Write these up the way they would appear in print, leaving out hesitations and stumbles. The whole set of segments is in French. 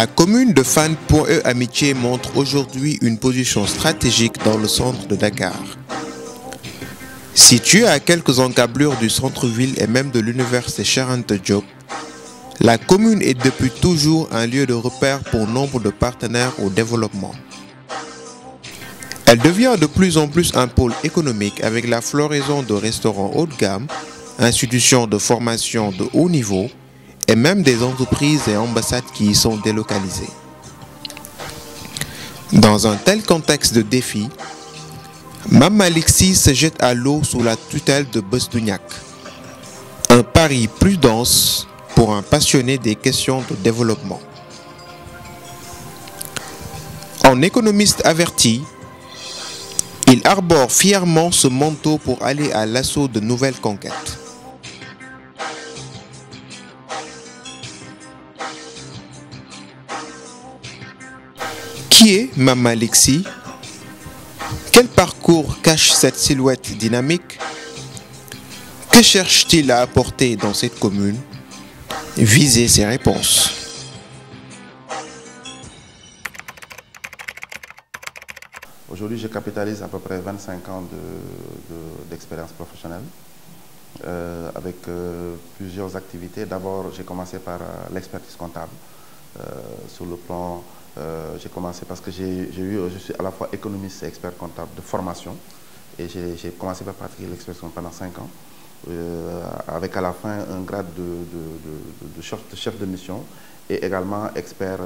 La commune de Fann-Point-E Amitié montre aujourd'hui une position stratégique dans le centre de Dakar. Située à quelques encablures du centre-ville et même de l'université Cheikh Anta Diop, la commune est depuis toujours un lieu de repère pour nombre de partenaires au développement. Elle devient de plus en plus un pôle économique avec la floraison de restaurants haut de gamme, institutions de formation de haut niveau et même des entreprises et ambassades qui y sont délocalisées. Dans un tel contexte de défi, Mame Malick Sy se jette à l'eau sous la tutelle de Bës Du Ñakk. Un pari prudence pour un passionné des questions de développement. En économiste averti, il arbore fièrement ce manteau pour aller à l'assaut de nouvelles conquêtes. Qui est Mame Malick Sy? Quel parcours cache cette silhouette dynamique? Que cherche-t-il à apporter dans cette commune? Visez ses réponses. Aujourd'hui, je capitalise à peu près 25 ans d'expérience professionnelle avec plusieurs activités. D'abord, j'ai commencé par l'expertise comptable. Sur le plan, j'ai commencé parce que je suis à la fois économiste et expert comptable de formation. Et j'ai commencé par pratiquer l'expertise pendant 5 ans. Avec à la fin un grade de chef de mission et également expert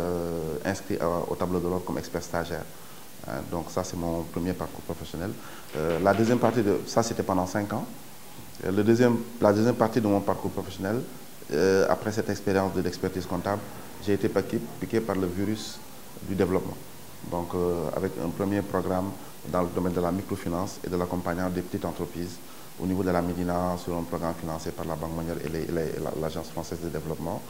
inscrit au tableau de l'ordre comme expert stagiaire. Donc ça, c'est mon premier parcours professionnel. La deuxième partie de ça, c'était pendant 5 ans. La deuxième partie de mon parcours professionnel, après cette expérience de l'expertise comptable, j'ai été piqué par le virus du développement. Donc avec un premier programme dans le domaine de la microfinance et de l'accompagnement des petites entreprises au niveau de la Médina sur un programme financé par la Banque mondiale et l'Agence française de développement,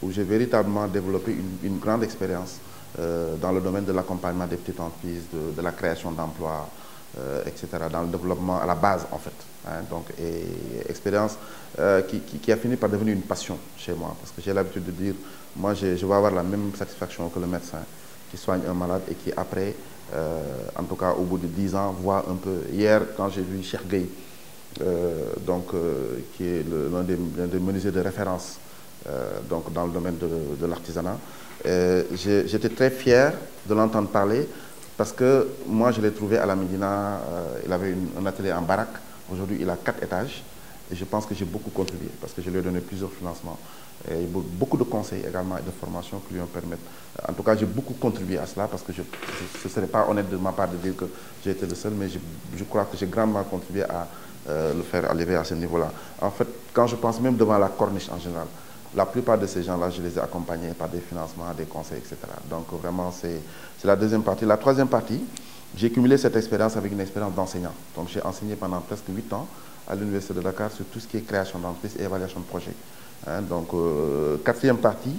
où j'ai véritablement développé une grande expérience dans le domaine de l'accompagnement des petites entreprises, de la création d'emplois, etc., dans le développement à la base en fait. Donc, et expérience qui a fini par devenir une passion chez moi, parce que j'ai l'habitude de dire, moi je vais avoir la même satisfaction que le médecin qui soigne un malade et qui après, en tout cas au bout de 10 ans, voit un peu. Hier, quand j'ai vu Cheikh Gueye, qui est l'un des menuisiers de référence donc dans le domaine de l'artisanat, j'étais très fier de l'entendre parler parce que moi je l'ai trouvé à la Médina, il avait un atelier en baraque, aujourd'hui il a 4 étages et je pense que j'ai beaucoup contribué parce que je lui ai donné plusieurs financements et beaucoup de conseils également et de formations qui lui ont permis. En tout cas, j'ai beaucoup contribué à cela parce que ce ne serait pas honnête de ma part de dire que j'ai été le seul, mais je crois que j'ai grandement contribué à le faire arriver à ce niveau-là. En fait, quand je pense même devant la corniche en général, la plupart de ces gens-là, je les ai accompagnés par des financements, des conseils, etc. Donc vraiment, c'est la deuxième partie. La troisième partie, j'ai cumulé cette expérience avec une expérience d'enseignant. Donc j'ai enseigné pendant presque 8 ans à l'Université de Dakar sur tout ce qui est création d'entreprise et évaluation de projet. Donc quatrième partie,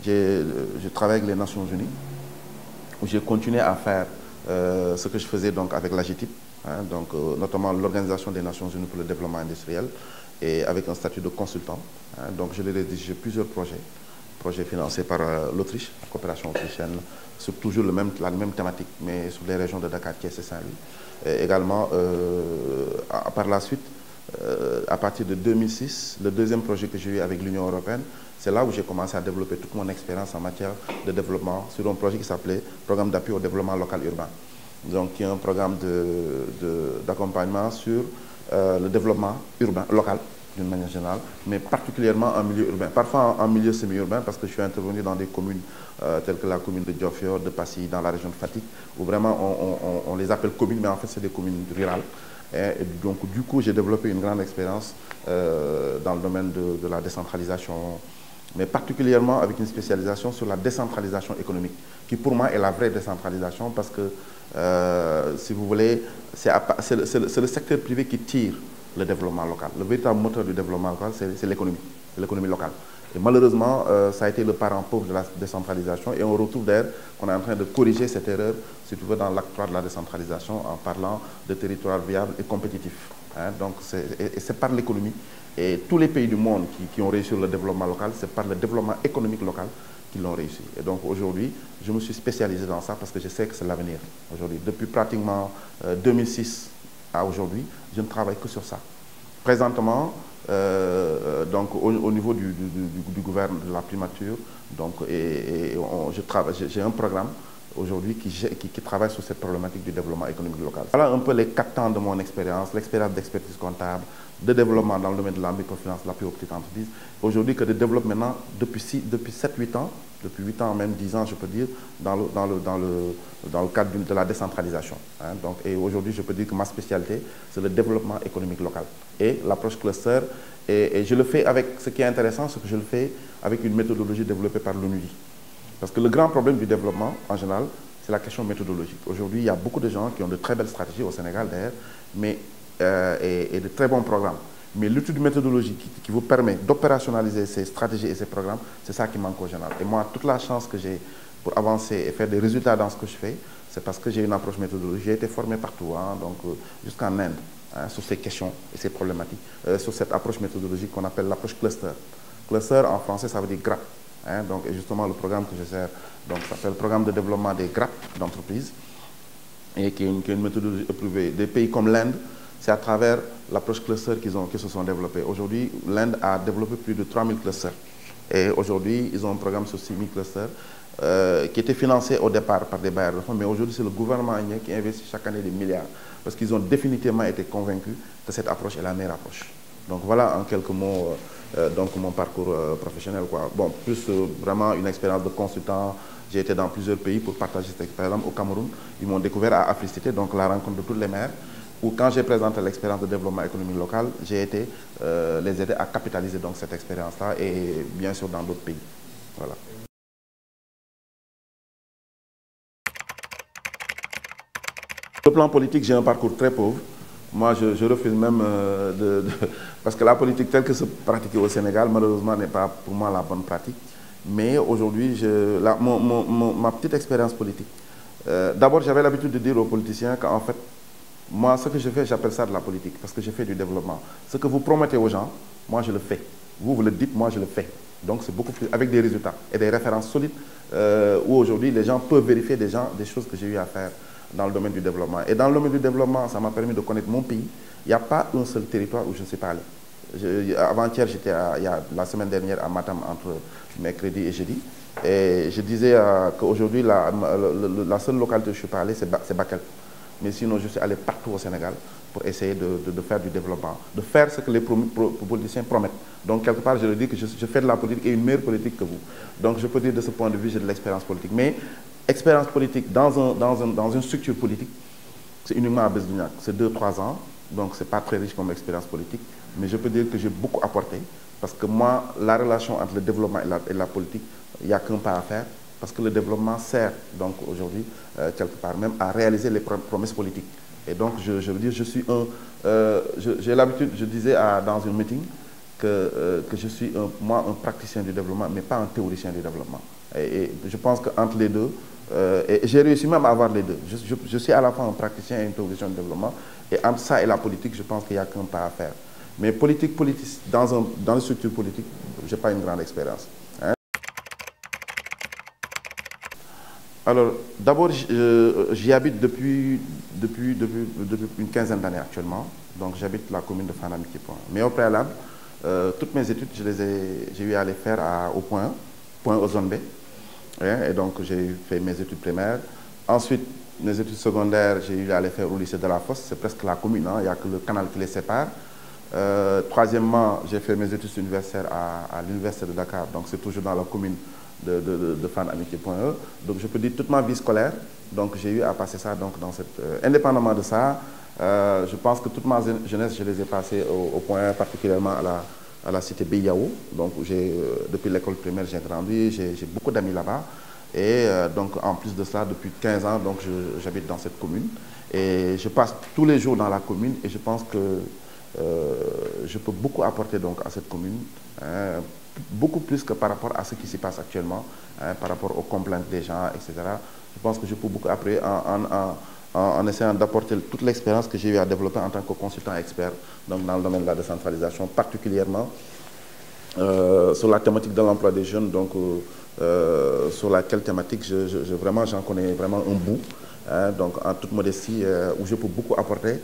je travaille avec les Nations Unies, où j'ai continué à faire ce que je faisais donc avec l'AGETIP, donc notamment l'Organisation des Nations Unies pour le développement industriel, et avec un statut de consultant. Donc je l'ai rédigé plusieurs projets financés par l'Autriche, la coopération autrichienne, sur toujours la même thématique, mais sur les régions de Dakar, Thiès et Saint-Louis. Également, par la suite, à partir de 2006, le deuxième projet que j'ai eu avec l'Union européenne, c'est là où j'ai commencé à développer toute mon expérience en matière de développement sur un projet qui s'appelait Programme d'appui au développement local urbain. Donc, qui est un programme d'accompagnement sur le développement urbain, local, d'une manière générale, mais particulièrement en milieu urbain. Parfois en milieu semi-urbain, parce que je suis intervenu dans des communes telles que la commune de Diofior, de Passy, dans la région de Fatick, où vraiment on les appelle communes, mais en fait c'est des communes rurales. Et donc du coup, j'ai développé une grande expérience dans le domaine de la décentralisation, mais particulièrement avec une spécialisation sur la décentralisation économique, qui pour moi est la vraie décentralisation, parce que, si vous voulez, c'est le secteur privé qui tire le développement local. Le véritable moteur du développement local, c'est l'économie locale. Et malheureusement, ça a été le parent pauvre de la décentralisation, et on retrouve d'ailleurs qu'on est en train de corriger cette erreur, si tu veux, dans l'acte 3 de la décentralisation, en parlant de territoires viables et compétitifs. Donc c'est par l'économie, et tous les pays du monde qui ont réussi le développement local, c'est par le développement économique local qui l'ont réussi. Et donc aujourd'hui, je me suis spécialisé dans ça parce que je sais que c'est l'avenir. Aujourd'hui, depuis pratiquement 2006 à aujourd'hui, je ne travaille que sur ça. Présentement, donc au niveau du gouvernement, de la primature, donc, j'ai un programme aujourd'hui qui travaille sur cette problématique du développement économique local. Voilà un peu les 4 ans de mon expérience, l'expérience d'expertise comptable, de développement dans le domaine de la microfinance, la plus petite entreprise. Aujourd'hui, que je développe maintenant depuis 7-8 ans, depuis 8 ans, même 10 ans, je peux dire, dans le cadre de la décentralisation. Hein. Donc, et aujourd'hui, je peux dire que ma spécialité, c'est le développement économique local et l'approche cluster. Et je le fais avec, ce qui est intéressant, c'est que je le fais avec une méthodologie développée par l'ONUDI. Parce que le grand problème du développement, en général, c'est la question méthodologique. Aujourd'hui, il y a beaucoup de gens qui ont de très belles stratégies au Sénégal, d'ailleurs, et de très bons programmes. Mais l'étude méthodologique qui vous permet d'opérationnaliser ces stratégies et ces programmes, c'est ça qui manque au général. Et moi, toute la chance que j'ai pour avancer et faire des résultats dans ce que je fais, c'est parce que j'ai une approche méthodologique. J'ai été formé partout, hein, donc jusqu'en Inde, hein, sur ces questions et ces problématiques, sur cette approche méthodologique qu'on appelle l'approche cluster. Cluster, en français, ça veut dire grappe. Hein, donc, et justement, le programme que je sers, donc, ça s'appelle le programme de développement des grappes d'entreprise, et qui est une méthodologie éprouvée. Des pays comme l'Inde, c'est à travers l'approche cluster qu'ils se sont développés. Aujourd'hui, l'Inde a développé plus de 3000 clusters. Et aujourd'hui, ils ont un programme sur 6000 clusters qui était financé au départ par des bailleurs de fonds, mais aujourd'hui, c'est le gouvernement indien qui investit chaque année des milliards, parce qu'ils ont définitivement été convaincus que cette approche est la meilleure approche. Donc voilà en quelques mots donc mon parcours professionnel, quoi. Bon, plus vraiment une expérience de consultant. J'ai été dans plusieurs pays pour partager cette expérience. Au Cameroun, ils m'ont découvert à Africité, donc la rencontre de toutes les maires, où quand j'ai présenté l'expérience de développement économique local, j'ai été les aider à capitaliser donc cette expérience-là, et bien sûr dans d'autres pays. Voilà. Sur le plan politique, j'ai un parcours très pauvre. Moi, je refuse même parce que la politique telle que se pratique au Sénégal, malheureusement, n'est pas pour moi la bonne pratique. Mais aujourd'hui, ma petite expérience politique, d'abord, j'avais l'habitude de dire aux politiciens qu'en fait, moi, ce que je fais, j'appelle ça de la politique, parce que je fais du développement. Ce que vous promettez aux gens, moi, je le fais. Vous le dites, moi, je le fais. Donc, c'est beaucoup plus avec des résultats et des références solides où aujourd'hui, les gens peuvent vérifier des choses que j'ai eu à faire dans le domaine du développement. Et dans le domaine du développement, ça m'a permis de connaître mon pays. Il n'y a pas un seul territoire où je ne suis pas allé. Avant-hier, j'étais la semaine dernière à Matam entre mercredi et jeudi. Et je disais qu'aujourd'hui, la seule localité où je suis pas allé, c'est Bakel. Mais sinon, je suis allé partout au Sénégal pour essayer de faire du développement, de faire ce que les politiciens promettent. Donc, quelque part, je le dis que je fais de la politique et une meilleure politique que vous. Donc, je peux dire de ce point de vue, j'ai de l'expérience politique. Mais expérience politique dans une structure politique, c'est uniquement à Besdugnac. C'est 2-3 ans, donc ce n'est pas très riche comme expérience politique. Mais je peux dire que j'ai beaucoup apporté, parce que moi, la relation entre le développement et la politique, il n'y a qu'un pas à faire, parce que le développement sert donc aujourd'hui, quelque part même, à réaliser les promesses politiques. Et donc, je veux dire, je suis j'ai l'habitude, je disais dans une meeting, que je suis moi un praticien du développement, mais pas un théoricien du développement. Et je pense qu'entre les deux, et j'ai réussi même à avoir les deux. Je suis à la fois un praticien et un théoricien du développement, et entre ça et la politique, je pense qu'il n'y a qu'un pas à faire. Mais politique, dans une structure politique, je n'ai pas une grande expérience. Hein? Alors, d'abord, j'y habite depuis une quinzaine d'années actuellement. Donc, j'habite la commune de Fanamiki-Point. Mais au préalable, toutes mes études, j'ai eu à les faire au Point aux Zone B. Et donc, j'ai fait mes études primaires. Ensuite, mes études secondaires, j'ai eu à les faire au lycée de la Fosse. C'est presque la commune, hein, il n'y a que le canal qui les sépare. Troisièmement, j'ai fait mes études universitaires à l'université de Dakar. Donc, c'est toujours dans la commune de Fanamiki.e. Donc, je peux dire toute ma vie scolaire. Donc, j'ai eu à passer ça donc, dans cette... indépendamment de ça, je pense que toute ma jeunesse, je les ai passées au Point, particulièrement à la cité Beyao. Donc, depuis l'école primaire, j'ai grandi, j'ai beaucoup d'amis là-bas. Et donc, en plus de ça, depuis 15 ans, donc, j'habite dans cette commune. Et je passe tous les jours dans la commune et je pense que je peux beaucoup apporter donc, à cette commune, hein, beaucoup plus que par rapport à ce qui s'y passe actuellement, hein, par rapport aux complaintes des gens, etc. Je pense que je peux beaucoup apporter en essayant d'apporter toute l'expérience que j'ai eu à développer en tant que consultant expert donc dans le domaine de la décentralisation, particulièrement sur la thématique de l'emploi des jeunes, donc sur laquelle thématique, vraiment, j'en connais vraiment un bout. Hein, donc, en toute modestie, où je peux beaucoup apporter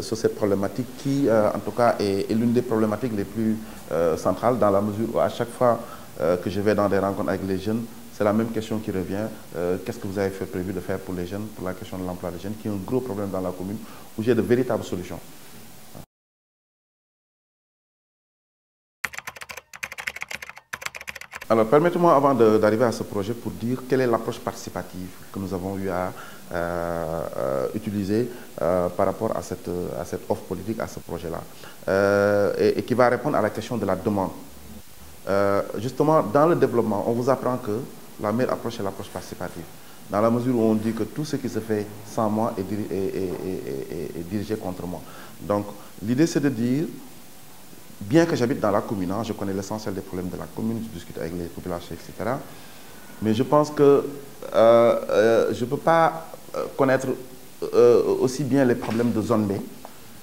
sur cette problématique qui, en tout cas, est l'une des problématiques les plus centrales, dans la mesure où à chaque fois que je vais dans des rencontres avec les jeunes, c'est la même question qui revient. Qu'est-ce que vous avez prévu de faire pour les jeunes, pour la question de l'emploi des jeunes, qui est un gros problème dans la commune, où j'ai de véritables solutions. Alors, permettez-moi, avant d'arriver à ce projet, pour dire quelle est l'approche participative que nous avons eu à utiliser par rapport à cette offre politique, à ce projet-là, et qui va répondre à la question de la demande. Justement, dans le développement, on vous apprend que la meilleure approche est l'approche participative, dans la mesure où on dit que tout ce qui se fait sans moi est dirigé contre moi. Donc, l'idée, c'est de dire, bien que j'habite dans la commune, hein, je connais l'essentiel des problèmes de la commune, je discute avec les populations, etc. Mais je pense que je ne peux pas connaître aussi bien les problèmes de zone B,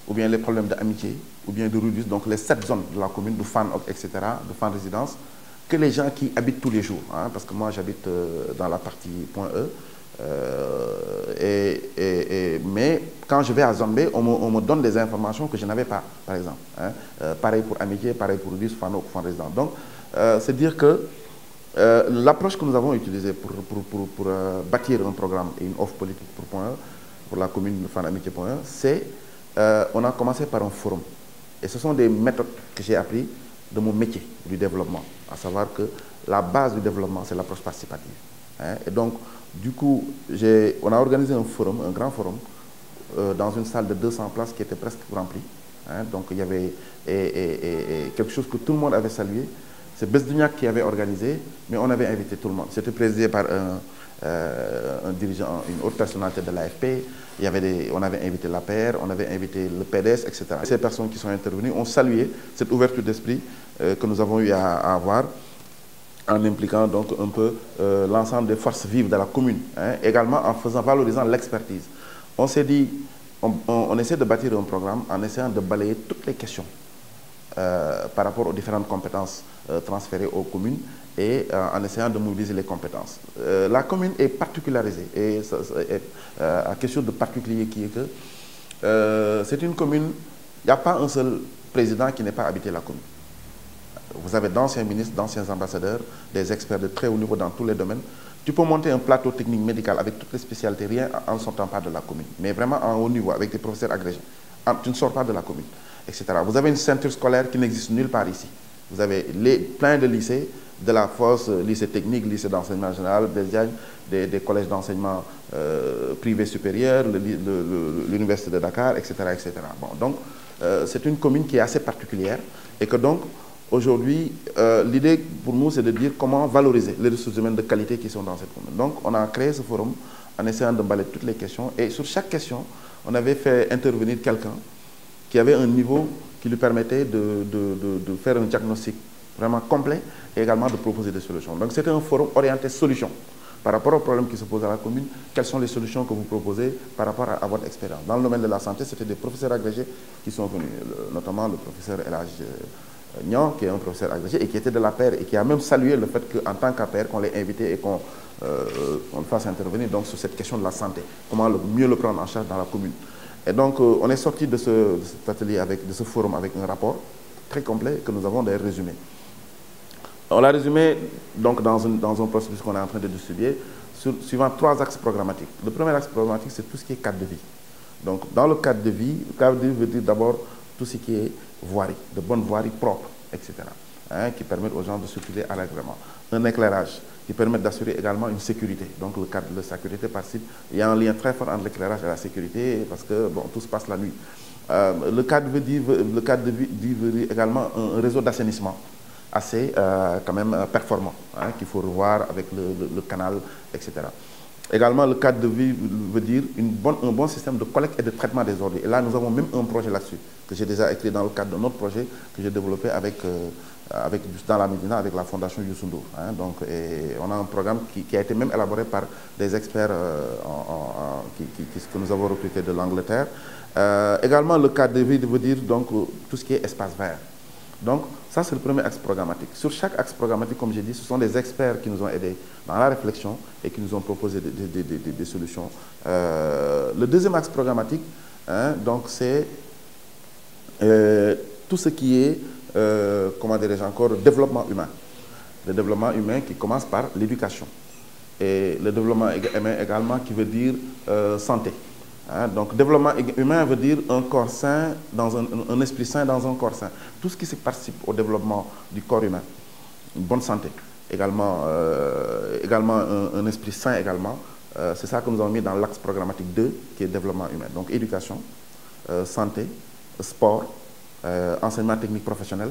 ou bien les problèmes d'amitié, ou bien de Rudus, donc les 7 zones de la commune, de Fan, etc., de Fan Résidence, que les gens qui habitent tous les jours. Hein, parce que moi, j'habite dans la partie point E. Mais quand je vais à zone B, on me donne des informations que je n'avais pas, par exemple. Hein. Pareil pour Amitié, pareil pour Rudus, Fan Résidence. Donc, c'est dire que l'approche que nous avons utilisée pour bâtir un programme et une offre politique pour Point E, pour la commune de Fan Amitié Point E, c'est on a commencé par un forum. Et ce sont des méthodes que j'ai apprises de mon métier du développement, à savoir que la base du développement, c'est l'approche participative. Hein. Et donc, du coup, on a organisé un forum, un grand forum, dans une salle de 200 places qui était presque remplie. Hein. Donc, il y avait quelque chose que tout le monde avait salué. C'est Besdugnac qui avait organisé, mais on avait invité tout le monde. C'était présidé par un dirigeant, une haute personnalité de l'AFP. On avait invité l'APR, on avait invité le PDS, etc. Ces personnes qui sont intervenues ont salué cette ouverture d'esprit que nous avons eu à avoir, en impliquant donc un peu l'ensemble des forces vives de la commune, hein, également en valorisant l'expertise. On s'est dit, on essaie de bâtir un programme en essayant de balayer toutes les questions par rapport aux différentes compétences transférées aux communes et en essayant de mobiliser les compétences. La commune est particularisée et à quelque chose de particulier qui est que c'est une commune, il n'y a pas un seul président qui n'ait pas habité la commune. Vous avez d'anciens ministres, d'anciens ambassadeurs, des experts de très haut niveau dans tous les domaines. Tu peux monter un plateau technique médical avec toutes les spécialités, rien en ne sortant pas de la commune, mais vraiment en haut niveau, avec des professeurs agrégés. Tu ne sors pas de la commune, etc. Vous avez une ceinture scolaire qui n'existe nulle part ici. Vous avez plein de lycées, de la Fosse, lycée technique, lycée d'enseignement général, des collèges d'enseignement privés supérieurs, l'université de Dakar, etc. etc. Bon, donc, c'est une commune qui est assez particulière et que donc, aujourd'hui, l'idée pour nous, c'est de dire comment valoriser les ressources humaines de qualité qui sont dans cette commune. Donc, on a créé ce forum en essayant de balayer toutes les questions et sur chaque question, on avait fait intervenir quelqu'un qui avait un niveau qui lui permettait de faire un diagnostic vraiment complet et également de proposer des solutions. Donc c'était un forum orienté solutions. Par rapport aux problèmes qui se posent à la commune, quelles sont les solutions que vous proposez par rapport à votre expérience. Dans le domaine de la santé, c'était des professeurs agrégés qui sont venus, notamment le professeur Elhaj Nian, qui est un professeur agrégé et qui était de l'APR et qui a même salué le fait qu'en tant qu'APR, qu'on l'ait invité et qu'on le fasse intervenir donc, sur cette question de la santé. Comment mieux le prendre en charge dans la commune. Et donc, on est sorti de cet atelier, de ce forum avec un rapport très complet que nous avons d'ailleurs résumé. On l'a résumé donc, dans un processus qu'on est en train de distribuer, suivant 3 axes programmatiques. Le premier axe programmatique, c'est tout ce qui est cadre de vie. Donc, dans le cadre de vie veut dire d'abord tout ce qui est voirie, de bonnes voiries propres, etc., hein, qui permettent aux gens de circuler allègrement. Un éclairage qui permet d'assurer également une sécurité. Donc, le cadre de sécurité participe. Il y a un lien très fort entre l'éclairage et la sécurité parce que bon, tout se passe la nuit. Le cadre de vie veut dire également un réseau d'assainissement assez quand même performant, hein, qu'il faut revoir avec le canal, etc. Également, le cadre de vie veut dire un bon système de collecte et de traitement des ordures. Et là, nous avons même un projet là-dessus, que j'ai déjà écrit dans le cadre de notre projet que j'ai développé dans la Médina avec la Fondation Youssou Ndour. Hein. Donc, on a un programme qui a été même élaboré par des experts que nous avons recrutés de l'Angleterre. Également, le cadre de vie veut dire donc, tout ce qui est espace vert. Donc, Ça, c'est le premier axe programmatique. Sur chaque axe programmatique, comme j'ai dit, ce sont des experts qui nous ont aidés dans la réflexion et qui nous ont proposé des solutions. Le deuxième axe programmatique, donc, c'est tout ce qui est, comment dirais-je encore, développement humain. Le développement humain qui commence par l'éducation. Et le développement humain également qui veut dire santé. Donc, développement humain veut dire un corps sain, dans un esprit sain dans un corps sain. Tout ce qui participe au développement du corps humain. Une bonne santé. Également, un esprit sain également. C'est ça que nous avons mis dans l'axe programmatique 2, qui est développement humain. Donc, éducation, santé, sport, enseignement technique professionnel,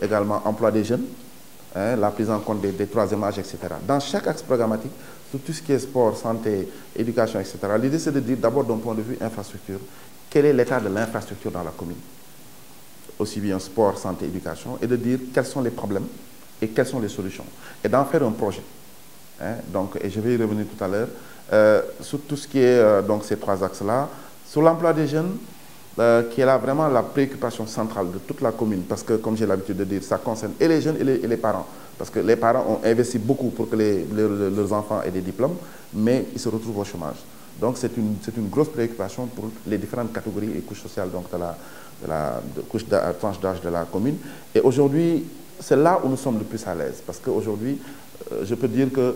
également emploi des jeunes, la prise en compte des troisième âges, etc. Dans chaque axe programmatique, sur tout ce qui est sport, santé, éducation, etc., l'idée c'est de dire d'abord d'un point de vue infrastructure, quel est l'état de l'infrastructure dans la commune, aussi bien sport, santé, éducation, et de dire quels sont les problèmes et quelles sont les solutions, et d'en faire un projet. Donc, et je vais y revenir tout à l'heure, sur tout ce qui est donc ces trois axes-là, sur l'emploi des jeunes, qui est là vraiment la préoccupation centrale de toute la commune, parce que, comme j'ai l'habitude de dire, ça concerne et les jeunes et les parents. Parce que les parents ont investi beaucoup pour que leurs enfants aient des diplômes, mais ils se retrouvent au chômage. Donc c'est une grosse préoccupation pour les différentes catégories et couches sociales donc de tranche d'âge de la commune. Et aujourd'hui, c'est là où nous sommes le plus à l'aise. Parce qu'aujourd'hui, je peux dire que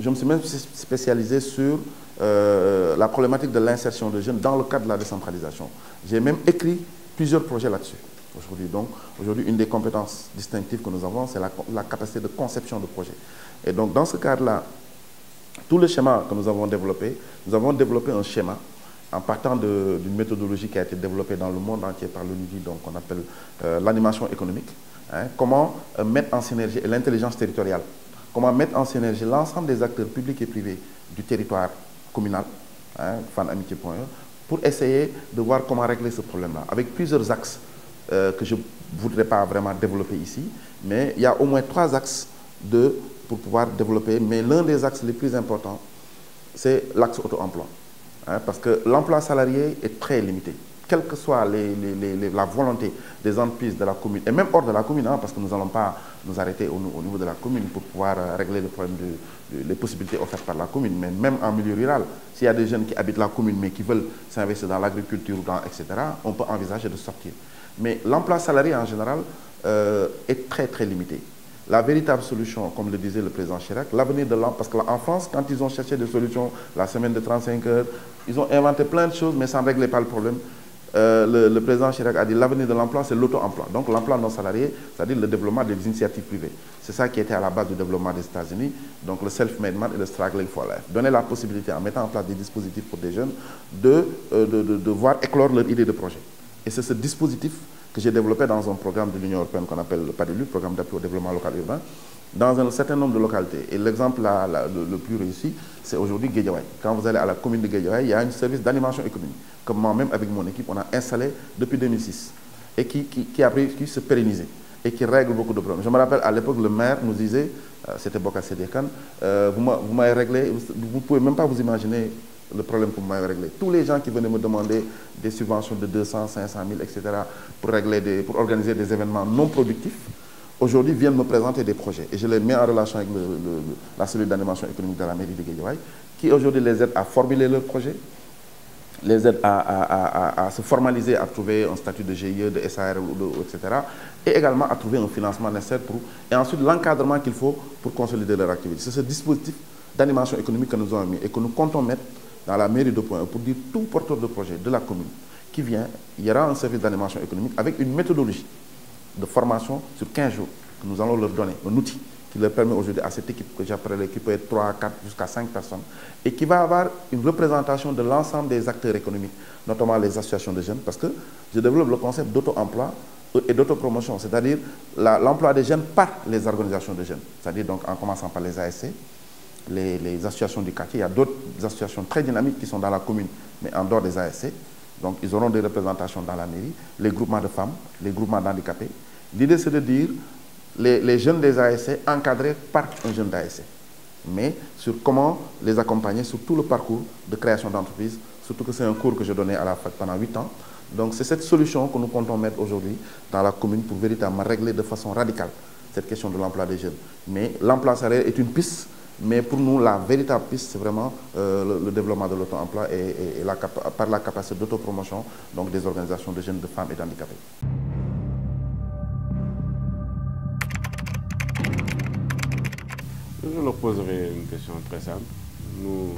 je me suis même spécialisé sur la problématique de l'insertion des jeunes dans le cadre de la décentralisation. J'ai même écrit plusieurs projets là-dessus. Aujourd'hui, une des compétences distinctives que nous avons, c'est la capacité de conception de projet. Et donc, dans ce cadre-là, tout le schéma que nous avons développé un schéma en partant d'une méthodologie qui a été développée dans le monde entier par l'ONUDI, donc on appelle l'animation économique. Comment mettre en synergie l'intelligence territoriale, comment mettre en synergie l'ensemble des acteurs publics et privés du territoire communal, fanamitié.e, pour essayer de voir comment régler ce problème-là, avec plusieurs axes que je ne voudrais pas vraiment développer ici, mais il y a au moins 3 axes pour pouvoir développer, mais l'un des axes les plus importants, c'est l'axe auto-emploi. Parce que l'emploi salarié est très limité, quelle que soit la volonté des entreprises de la commune, et même hors de la commune, parce que nous n'allons pas nous arrêter au niveau de la commune pour pouvoir régler le problème des possibilités offertes par la commune, mais même en milieu rural, s'il y a des jeunes qui habitent la commune mais qui veulent s'investir dans l'agriculture, etc., on peut envisager de sortir. Mais l'emploi salarié en général est très très limité. La véritable solution, comme le disait le président Chirac, l'avenir de l'emploi, parce qu'en France, quand ils ont cherché des solutions, la semaine de 35 heures, ils ont inventé plein de choses, mais ça ne réglait pas le problème. Le président Chirac a dit l'avenir de l'emploi, c'est l'auto-emploi. Donc l'emploi non salarié, c'est-à-dire le développement des initiatives privées. C'est ça qui était à la base du développement des États-Unis, donc le self-made man et le struggling for life. Donner la possibilité, en mettant en place des dispositifs pour des jeunes, de voir éclore leur idée de projet. Et c'est ce dispositif que j'ai développé dans un programme de l'Union européenne qu'on appelle le PADELU, Programme d'appui au développement local urbain, dans un certain nombre de localités. Et l'exemple le plus réussi, c'est aujourd'hui Guédiawaye. Quand vous allez à la commune de Guédiawaye, il y a un service d'animation économique, que moi-même, avec mon équipe, on a installé depuis 2006, et qui se pérennisait, et qui règle beaucoup de problèmes. Je me rappelle, à l'époque, le maire nous disait, c'était Boka Sédékan, vous m'avez réglé, vous ne pouvez même pas vous imaginer le problème que vous m'avez réglé. Tous les gens qui venaient me demander des subventions de 200, 500 000, etc., pour organiser des événements non productifs, aujourd'hui viennent me présenter des projets. Et je les mets en relation avec la cellule d'animation économique de la mairie de Guédiawaye, qui aujourd'hui les aide à formuler leurs projets, les aide à se formaliser, à trouver un statut de GIE, de SAR, etc., et également à trouver un financement nécessaire et ensuite l'encadrement qu'il faut pour consolider leur activité. C'est ce dispositif d'animation économique que nous avons mis et que nous comptons mettre dans la mairie de Point pour dire tout porteur de projet de la commune qui vient, il y aura un service d'animation économique avec une méthodologie de formation sur 15 jours que nous allons leur donner, un outil qui leur permet aujourd'hui à cette équipe que j'appellerai, qui peut être 3, 4, jusqu'à 5 personnes, et qui va avoir une représentation de l'ensemble des acteurs économiques, notamment les associations de jeunes, parce que je développe le concept d'auto-emploi et d'autopromotion, c'est-à-dire l'emploi des jeunes par les organisations de jeunes, c'est-à-dire donc en commençant par les ASC, les associations du quartier. Il y a d'autres associations très dynamiques qui sont dans la commune, mais en dehors des ASC. Donc, ils auront des représentations dans la mairie, les groupements de femmes, les groupements d'handicapés. L'idée, c'est de dire les jeunes des ASC encadrés par un jeune d'ASC, mais sur comment les accompagner sur tout le parcours de création d'entreprise, surtout que c'est un cours que je donnais à la fac pendant 8 ans, Donc c'est cette solution que nous comptons mettre aujourd'hui dans la commune pour véritablement régler de façon radicale cette question de l'emploi des jeunes. Mais l'emploi salarié est une piste, mais pour nous, la véritable piste, c'est vraiment le développement de l'auto-emploi et par la capacité d'autopromotion donc des organisations de jeunes, de femmes et d'handicapés. Je leur poserai une question très simple. Nous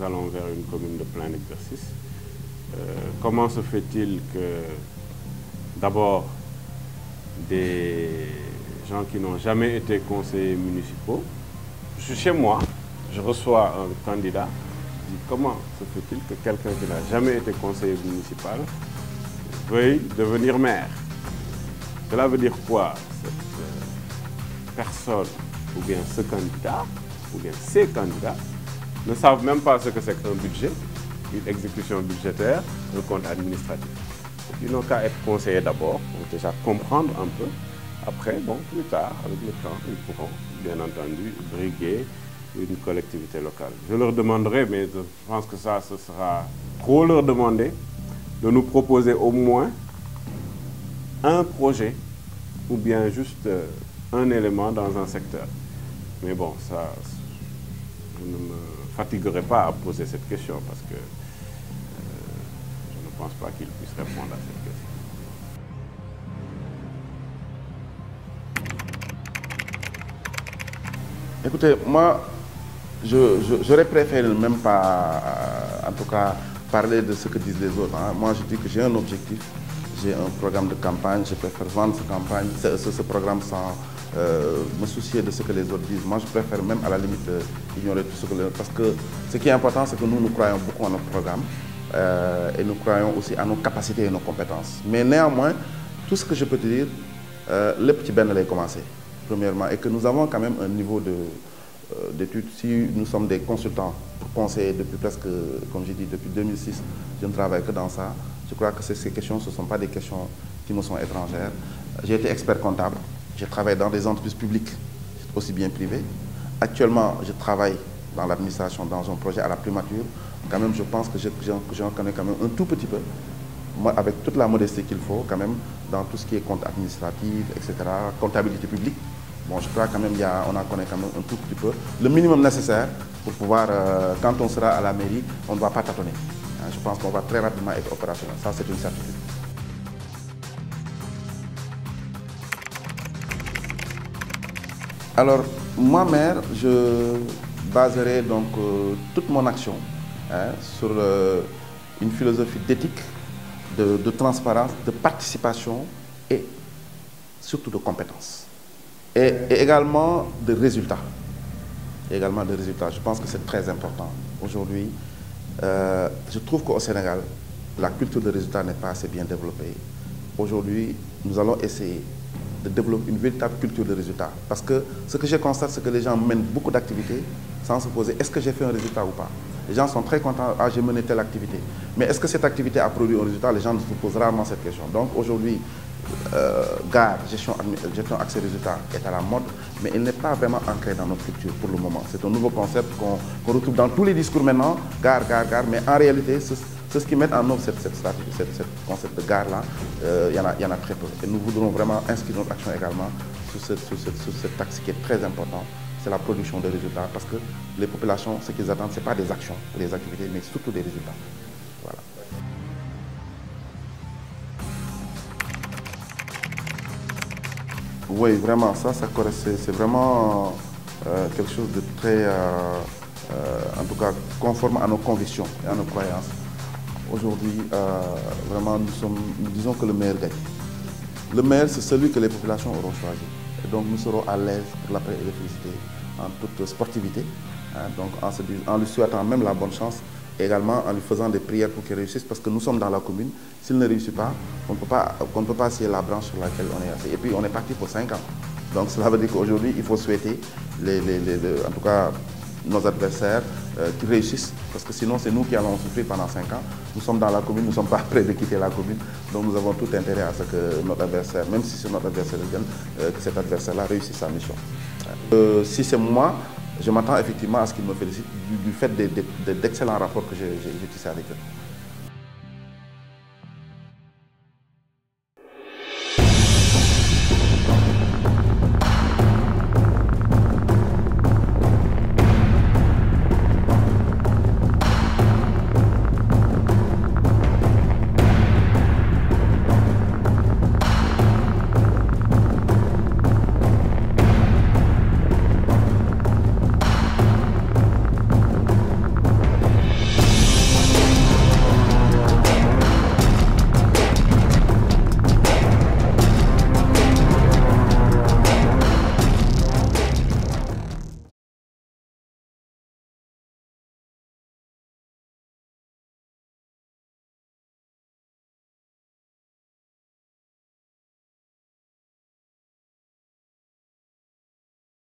allons vers une commune de plein exercice. Comment se fait-il que, d'abord, des gens qui n'ont jamais été conseillers municipaux, je suis chez moi, je reçois un candidat, je dis comment se fait-il que quelqu'un qui n'a jamais été conseiller municipal veuille devenir maire? Cela veut dire quoi? Cette personne, ou bien ce candidat, ou bien ces candidats, ne savent même pas ce que c'est qu'un budget, une exécution budgétaire, un compte administratif. Donc, ils n'ont qu'à être conseillés d'abord, pour déjà comprendre un peu. Après, bon, plus tard, avec le temps, ils pourront, bien entendu, briguer une collectivité locale. Je leur demanderai, mais je pense que ça, ce sera trop leur demander, de nous proposer au moins un projet ou bien juste un élément dans un secteur. Mais bon, ça, je ne me fatiguerai pas à poser cette question parce que je ne pense pas qu'ils puissent répondre à cette question. Écoutez, moi, j'aurais préféré même pas, en tout cas, parler de ce que disent les autres. Hein. Moi, je dis que j'ai un objectif, j'ai un programme de campagne, je préfère vendre ce programme sans me soucier de ce que les autres disent. Moi, je préfère même à la limite ignorer tout ce que les autres... Parce que ce qui est important, c'est que nous croyons beaucoup à notre programme et nous croyons aussi à nos capacités et nos compétences. Mais néanmoins, tout ce que je peux te dire, le petit ben allait commencer, premièrement, et que nous avons quand même un niveau d'études. Si nous sommes des consultants pour conseiller depuis presque, comme j'ai dit, depuis 2006, je ne travaille que dans ça. Je crois que ces questions, ce ne sont pas des questions qui me sont étrangères. J'ai été expert comptable, j'ai travaillé dans des entreprises publiques, aussi bien privées. Actuellement, je travaille dans l'administration, dans un projet à la primature. Quand même, je pense que j'en connais quand même un tout petit peu, moi, avec toute la modestie qu'il faut, quand même, dans tout ce qui est compte administratif, etc., comptabilité publique. Bon, je crois quand même on en connaît quand même un tout petit peu. Le minimum nécessaire pour pouvoir, quand on sera à la mairie, on ne va pas tâtonner. Je pense qu'on va très rapidement être opérationnel. Ça, c'est une certitude. Alors, moi, maire, je baserai donc toute mon action sur une philosophie d'éthique, de transparence, de participation et surtout de compétences. Et également de résultats. Je pense que c'est très important. Aujourd'hui, je trouve qu'au Sénégal, la culture de résultats n'est pas assez bien développée. Aujourd'hui, nous allons essayer de développer une véritable culture de résultats. Parce que ce que je constate, c'est que les gens mènent beaucoup d'activités sans se poser est-ce que j'ai fait un résultat ou pas. Les gens sont très contents, ah, j'ai mené telle activité. Mais est-ce que cette activité a produit un résultat? Les gens se posent rarement cette question. Donc aujourd'hui, gare, gestion accès résultat est à la mode, mais il n'est pas vraiment ancré dans notre culture pour le moment. C'est un nouveau concept qu'on retrouve dans tous les discours maintenant, gare, mais en réalité, ceux qui mettent en œuvre cette stratégie, ce concept de gare-là, il y en a très peu. Et nous voudrons vraiment inscrire notre action également sur cet axe qui est très important, c'est la production de résultats, parce que les populations, ce qu'ils attendent, ce n'est pas des actions, des activités, mais surtout des résultats. Voilà. Oui, vraiment, c'est vraiment quelque chose de très, en tout cas, conforme à nos convictions et à nos croyances. Aujourd'hui, vraiment, nous disons que le maire gagne. Le maire, c'est celui que les populations auront choisi. Et donc, nous serons à l'aise pour l'après et le féliciter en toute sportivité, hein, donc en lui souhaitant même la bonne chance, et également en lui faisant des prières pour qu'il réussisse, parce que nous sommes dans la commune. S'il ne réussit pas, on ne peut pas scier la branche sur laquelle on est assis. Et puis, on est parti pour 5 ans. Donc, cela veut dire qu'aujourd'hui, il faut souhaiter, en tout cas, nos adversaires qui réussissent, parce que sinon, c'est nous qui allons souffrir pendant 5 ans. Nous sommes dans la commune, nous ne sommes pas prêts de quitter la commune. Donc, nous avons tout intérêt à ce que notre adversaire, même si c'est notre adversaire, que cet adversaire-là réussisse sa mission. Si c'est moi, je m'attends effectivement à ce qu'il me félicite du fait d'excellents rapports que j'ai tissés avec eux.